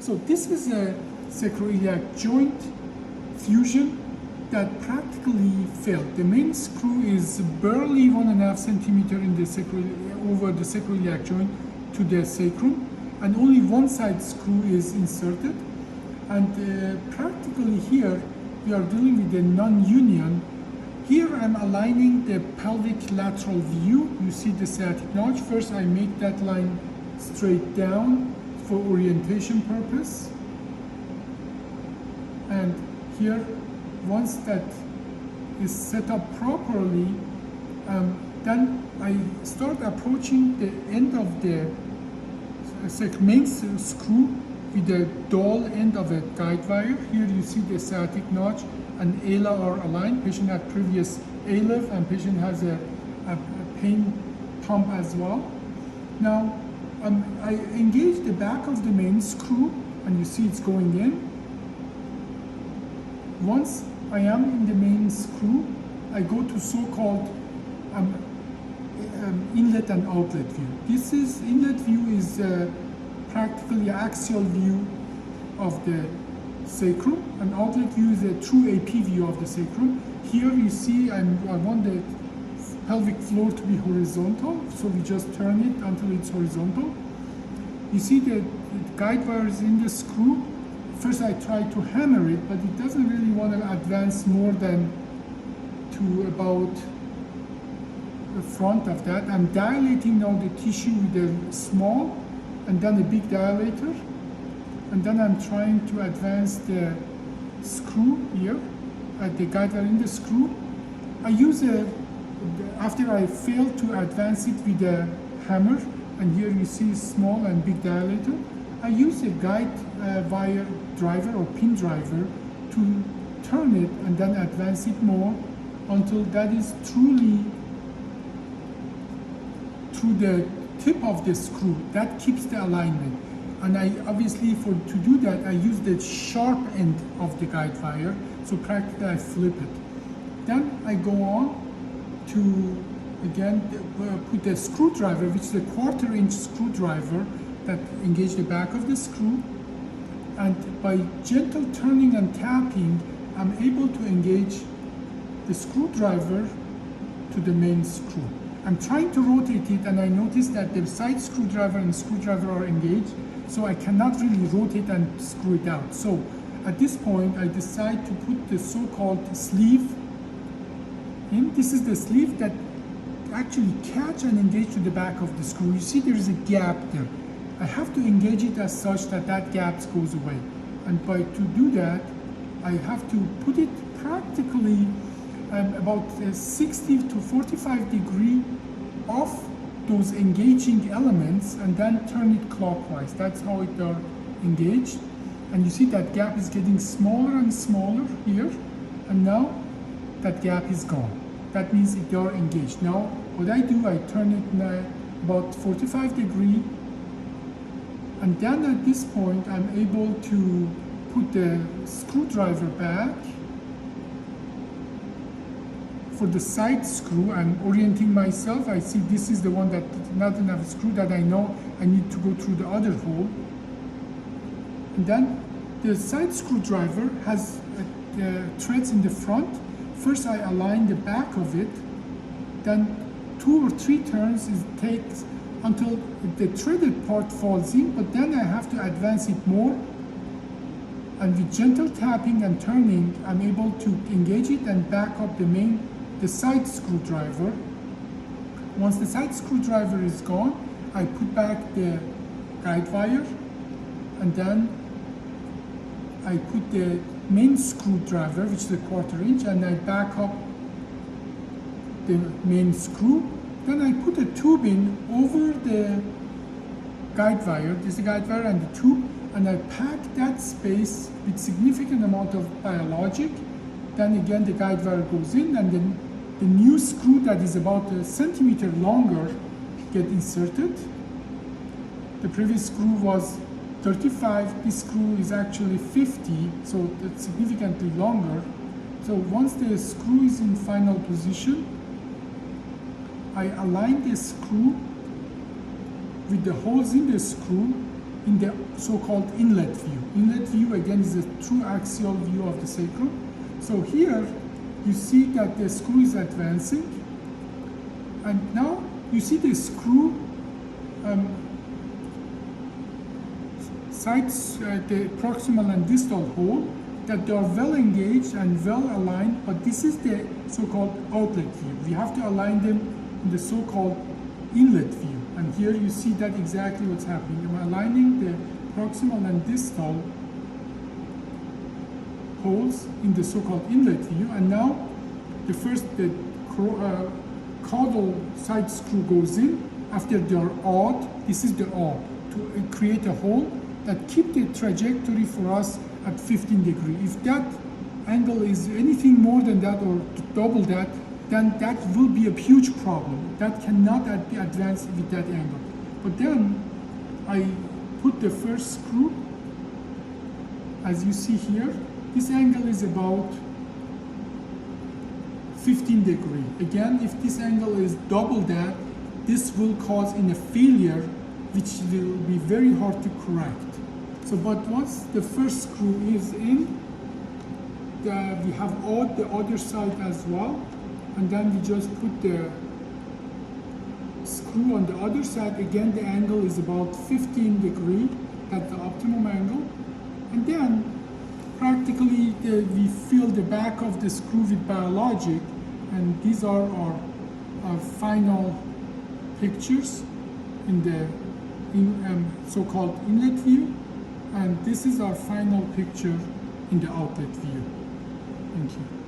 So this is a sacroiliac joint fusion that practically failed. The main screw is barely 1.5 centimeter in the over the sacroiliac joint to the sacrum, and only one side screw is inserted. And practically here we are dealing with a non-union. Here I'm aligning the pelvic lateral view. You see the sciatic notch. First I make that line straight down for orientation purpose. And here, once that is set up properly, then I start approaching the end of the main screw with the dull end of a guide wire. Here you see the sciatic notch and ala are aligned. Patient had previous ALIF and patient has a pain pump as well. Now, I engage the back of the main screw and you see it's going in. Once I am in the main screw, I go to so-called inlet and outlet view. This is inlet view is practically an axial view of the sacrum, and outlet view is a true AP view of the sacrum. Here you see I want the pelvic floor to be horizontal, so we just turn it until it's horizontal. You see the guide wire is in the screw. First I try to hammer it, but it doesn't really want to advance more than to about the front of that. I'm dilating now the tissue with a small and then a big dilator, and then I'm trying to advance the screw here, the guide wire in the screw. I use after I fail to advance it with a hammer, and here you see small and big dilator, I use a guide wire driver or pin driver to turn it and then advance it more until that is truly through the tip of the screw. That keeps the alignment. And I obviously, to do that, I use the sharp end of the guide wire, so practically I flip it. Then I go on to, again, put the screwdriver, which is a 1/4 inch screwdriver that engage the back of the screw. And by gentle turning and tapping, I'm able to engage the screwdriver to the main screw. I'm trying to rotate it, and I notice that the side screwdriver and screwdriver are engaged, so I cannot really rotate and screw it out. So at this point, I decide to put the so-called sleeve in. This is the sleeve that actually catch and engage to the back of the screw. You see there is a gap there. I have to engage it as such that that gap goes away. And to do that, I have to put it practically about 60 to 45 degree off those engaging elements and then turn it clockwise. That's how it are engaged. And you see that gap is getting smaller and smaller here. And now that gap is gone. That means they are engaged. Now what I do, I turn it about 45 degree. And then at this point, I'm able to put the screwdriver back. For the side screw, I'm orienting myself. I see this is the one that not enough screw, that I know I need to go through the other hole. And then the side screwdriver has the threads in the front. First I align the back of it, then 2 or 3 turns it takes until the threaded part falls in, but then I have to advance it more. And with gentle tapping and turning, I'm able to engage it and back up the side screwdriver. Once the side screwdriver is gone, I put back the guide wire, and then I put the main screwdriver, which is a 1/4 inch, and I back up the main screw. Then I put a tube in over the guide wire. This is the guide wire and the tube, and I pack that space with significant amount of biologic. Then again the guide wire goes in, and then the new screw that is about 1 centimeter longer get inserted. The previous screw was 35, this screw is actually 50, so it's significantly longer. So once the screw is in final position, I align the screw with the holes in the screw in the so-called inlet view. Inlet view again is a true axial view of the sacrum. So here you see that the screw is advancing, and now you see the screw sides, the proximal and distal hole, that they are well engaged and well aligned, but this is the so-called outlet view. We have to align them in the so-called inlet view. And here you see that exactly what's happening. I'm aligning the proximal and distal holes in the so-called inlet view, and now the caudal side screw goes in after they are awed. This is the aw, to create a hole that keep the trajectory for us at 15 degrees. If that angle is anything more than that or double that, then that will be a huge problem. That cannot be advanced with that angle. But then I put the first screw, as you see here. This angle is about 15 degrees. Again, if this angle is double that, this will cause in a failure, which will be very hard to correct. So, but once the first screw is in, we have awed the other side as well, and then we just put the screw on the other side. Again, the angle is about 15 degrees, that's the optimum angle. And then practically we fill the back of the screw with biologic, and these are our final pictures in the so-called inlet view, and this is our final picture in the outlet view. Thank you.